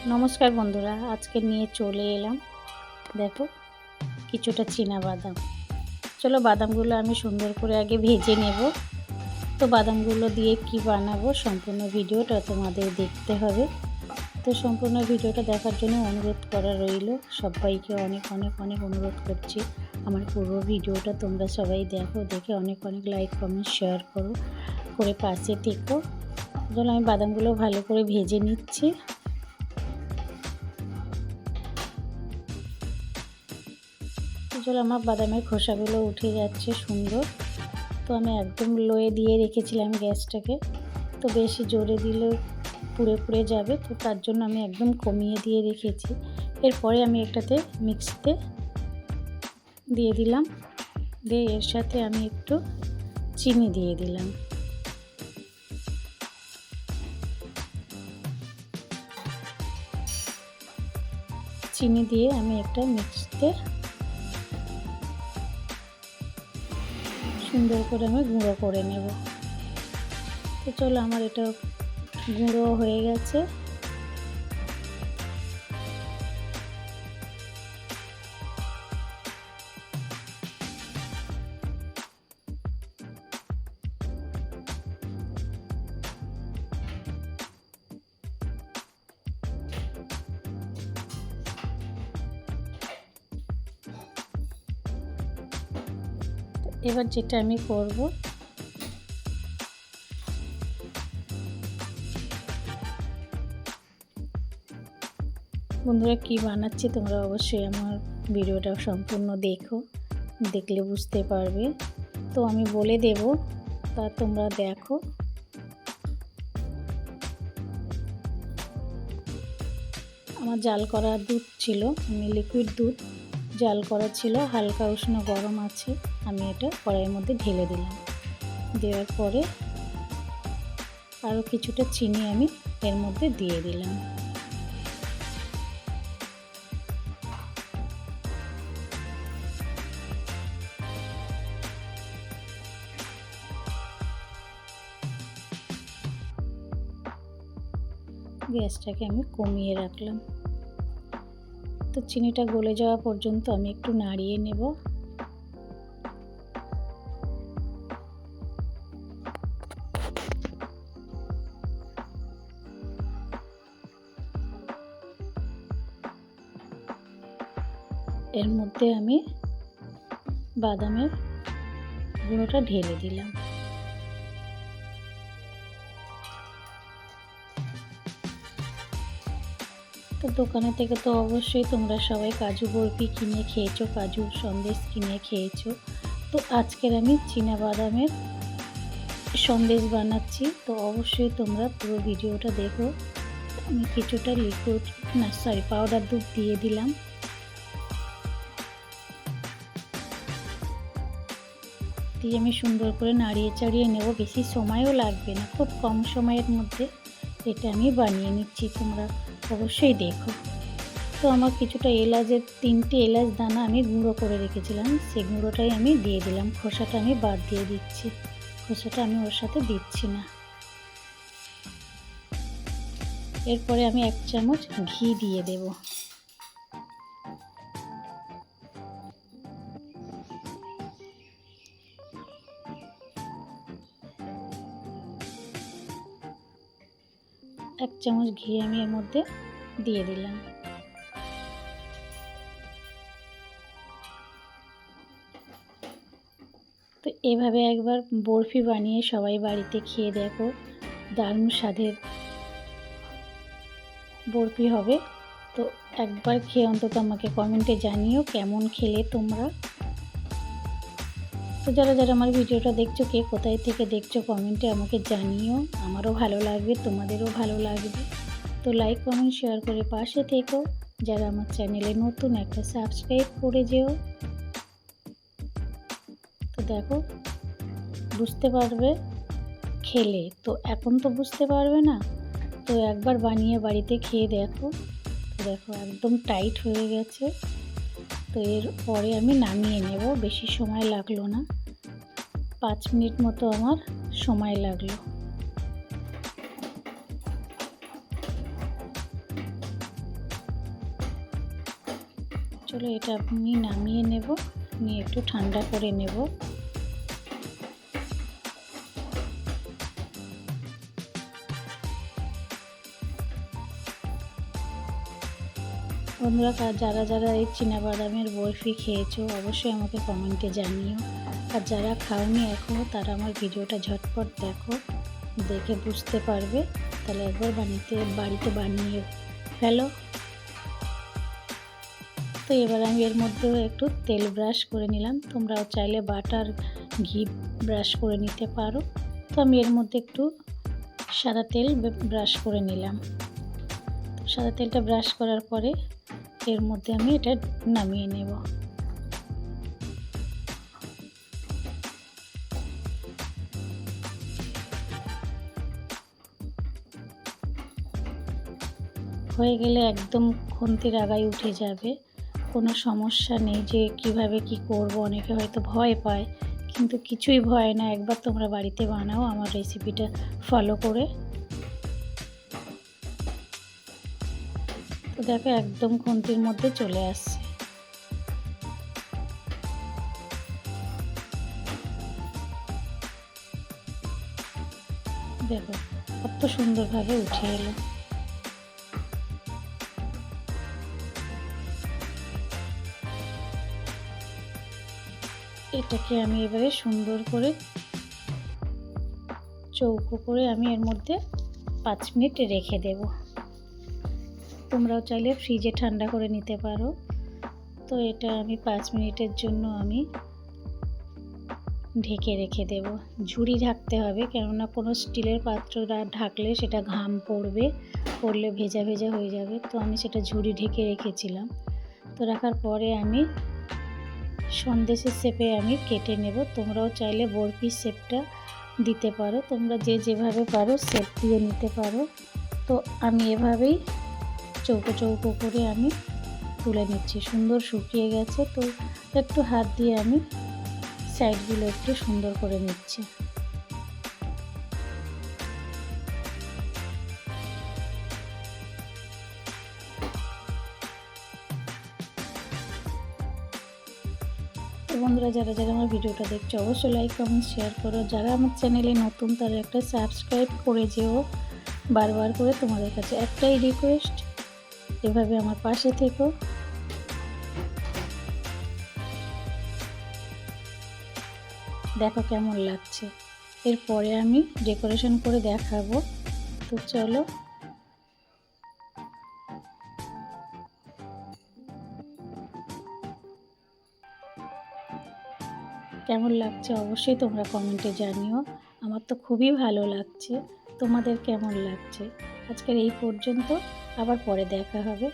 নমস্কার বন্ধুরা, আজকে নিয়ে চলে এলাম দেখো কিছুটা চীনা বাদাম। চলো বাদামগুলো আমি সুন্দর করে আগে ভেজে নেব। তো বাদামগুলো দিয়ে কি বানাবো সম্পূর্ণ ভিডিওটা তোমাদের দেখতে হবে। তো সম্পূর্ণ ভিডিওটা দেখার জন্য অনুরোধ করা রইল। সবাইকে অনেক অনেক অনেক অনুরোধ করছি আমার পুরো ভিডিওটা তোমরা সবাই দেখো, দেখে অনেক অনেক লাইক কমেন্ট শেয়ার করে পাশে থেকো। চলো আমি বাদামগুলো ভালো করে ভেজে নিচ্ছি। চলো আমার বাদামের খোসাগুলো উঠে যাচ্ছে সুন্দর। তো আমি একদম লোয়ে দিয়ে রেখেছিলাম গ্যাসটাকে, তো বেশি জোরে দিলে পুড়ে পুড়ে যাবে, তো তার জন্য আমি একদম কমিয়ে দিয়ে রেখেছি। এরপরে আমি একটাতে মিক্সিতে দিয়ে দিলাম, দিয়ে এর সাথে আমি একটু চিনি দিয়ে দিলাম। চিনি দিয়ে আমি একটা মিক্সিতে সুন্দর করে আমি গুঁড়ো করে নেব। তো চলো আমার এটা গুঁড়ো হয়ে গেছে। এবার যেটা আমি করব, বন্ধুরা কি বানাচ্ছি তোমরা অবশ্যই আমার ভিডিওটা সম্পূর্ণ দেখো, দেখলে বুঝতে পারবে। তো আমি বলে দেব, তা তোমরা দেখো। আমার জাল করা দুধ ছিল, আমি লিকুইড দুধ জাল করা ছিল, হালকা উষ্ণ গরম আছে। আমি এটা কড়াইয়ের মধ্যে ঢেলে দিলাম। দেওয়ার পরে আরও কিছুটা চিনি আমি এর মধ্যে দিয়ে দিলাম। গ্যাসটাকে আমি কমিয়ে রাখলাম। তো চিনিটা গলে যাওয়া পর্যন্ত আমি একটু নাড়িয়ে নেব। এর মধ্যে আমি বাদামের গুঁড়োটা ঢেলে দিলাম। তো দোকানে থেকে তো অবশ্যই তোমরা সবাই কাজু বরফি কিনে খেয়েছো, কাজু সন্দেশ কিনে খেয়েছো। তো আজকের আমি চীনা বাদামের সন্দেশ বানাচ্ছি। তো অবশ্যই তোমরা পুরো ভিডিওটা দেখো। আমি কিছুটা পাউডার দুধ দিয়ে দিলাম। দিয়ে আমি সুন্দর করে নাড়িয়ে চাড়িয়ে নেব। বেশি সময়ও লাগবে না, খুব কম সময়ের মধ্যে এটা আমি বানিয়ে নিচ্ছি, তোমরা অবশ্যই দেখো। তো আমার কিছুটা এলাচের 3টে এলাচ দানা আমি গুঁড়ো করে রেখেছিলাম, সেই গুঁড়োটাই আমি দিয়ে দিলাম। খোসাটা আমি বাদ দিয়ে দিচ্ছি, খোসাটা আমি ওর সাথে দিচ্ছি না। এরপরে আমি 1 চামচ ঘি দিয়ে দেব। এক চামচ ঘি আমি এর মধ্যে দিয়ে দিলাম। তো এভাবে একবার বরফি বানিয়ে সবাই বাড়িতে খেয়ে দেখো, দারুণ স্বাদের বরফি হবে। তো একবার খেয়ে অন্তত আমাকে কমেন্টে জানিও কেমন খেলে তোমরা। তো যারা যারা আমার ভিডিওটা দেখছো, কে কোথায় থেকে দেখছো কমেন্টে আমাকে জানিও, আমারও ভালো লাগবে, তোমাদেরও ভালো লাগবে। তো লাইক কমেন্ট শেয়ার করে পাশে থেকো। যারা আমার চ্যানেলে নতুন, একটা সাবস্ক্রাইব করে যেও। তো দেখো বুঝতে পারবে খেলে, তো এখন তো বুঝতে পারবে না, তো একবার বানিয়ে বাড়িতে খেয়ে দেখো। দেখো একদম টাইট হয়ে গেছে। তো এর পরে আমি নামিয়ে নেব। বেশি সময় লাগলো না, 5 মিনিট মতো আমার সময় লাগলো। চলো এটা আমি নামিয়ে নেব, নিয়ে একটু ঠান্ডা করে নেব। বন্ধুরা যারা যারা এই চীনাবাদামের বরফি খেয়েছো অবশ্যই আমাকে কমেন্টে জানিও, আর যারা খাওনি এখনও তারা আমার ভিডিওটা ঝটপট দেখো, দেখে বুঝতে পারবে, তাহলে একবার বাড়িতে বানিয়ে ফেলো। তো এবার আমি এর মধ্যেও একটু তেল ব্রাশ করে নিলাম, তোমরাও চাইলে বাটার ঘি ব্রাশ করে নিতে পারো। তো আমি এর মধ্যে একটু সাদা তেল ব্রাশ করে নিলাম। সাদা তেলটা ব্রাশ করার পরে এর মধ্যে আমি এটা নামিয়ে নেব। হয়ে গেলে একদম খুন্তির আগায় উঠে যাবে, কোনো সমস্যা নেই যে কিভাবে কি করব। অনেকে হয়তো ভয় পায়, কিন্তু কিছুই ভয় না, একবার তোমরা বাড়িতে বানাও আমার রেসিপিটা ফলো করে। তো দেখো একদম খুন্তির মধ্যে চলে আসছে। দেখো কত সুন্দরভাবে উঠে এলো। এটাকে আমি এবারে সুন্দর করে চৌকো করে আমি এর মধ্যে 5 মিনিট রেখে দেব। তোমরাও চাইলে ফ্রিজে ঠান্ডা করে নিতে পারো। তো এটা আমি 5 মিনিটের জন্য আমি ঢেকে রেখে দেব। ঝুড়ি ঢাকতে হবে, কেননা কোনো স্টিলের পাত্র ঢাকলে সেটা ঘাম পড়লে ভেজা ভেজা হয়ে যাবে। তো আমি সেটা ঝুড়ি ঢেকে রেখেছিলাম। তো রাখার পরে আমি সন্দেশের শেপে আমি কেটে নেব। তোমরাও চাইলে বরফির শেপটা দিতে পারো, তোমরা যে যেভাবে পারো শেপ দিয়ে নিতে পারো। তো আমি এভাবেই চৌকো চৌকো করে আমি তুলে নিচ্ছি। সুন্দর শুকিয়ে গেছে, তো একটু হাত দিয়ে আমি সাইডগুলো একটু সুন্দর করে নিচ্ছি। বন্ধুরা যারা যারা আমার ভিডিওটা দেখছো অবশ্যই লাইক কমেন্ট শেয়ার করো। যারা আমার চ্যানেলে নতুন তারা একটা সাবস্ক্রাইব করে যেও। বারবার করে তোমাদের কাছে একটাই রিকোয়েস্ট, এভাবে আমার পাশে থেকো। দেখো কেমন লাগছে। এরপরে আমি ডেকোরেশন করে দেখাবো। তো চলো, কেমন লাগছে অবশ্যই তোমরা কমেন্টে জানিও। আমার তো খুবই ভালো লাগছে, তোমাদের কেমন লাগছে। আজকের এই পর্যন্ত, আবার পরে দেখা হবে।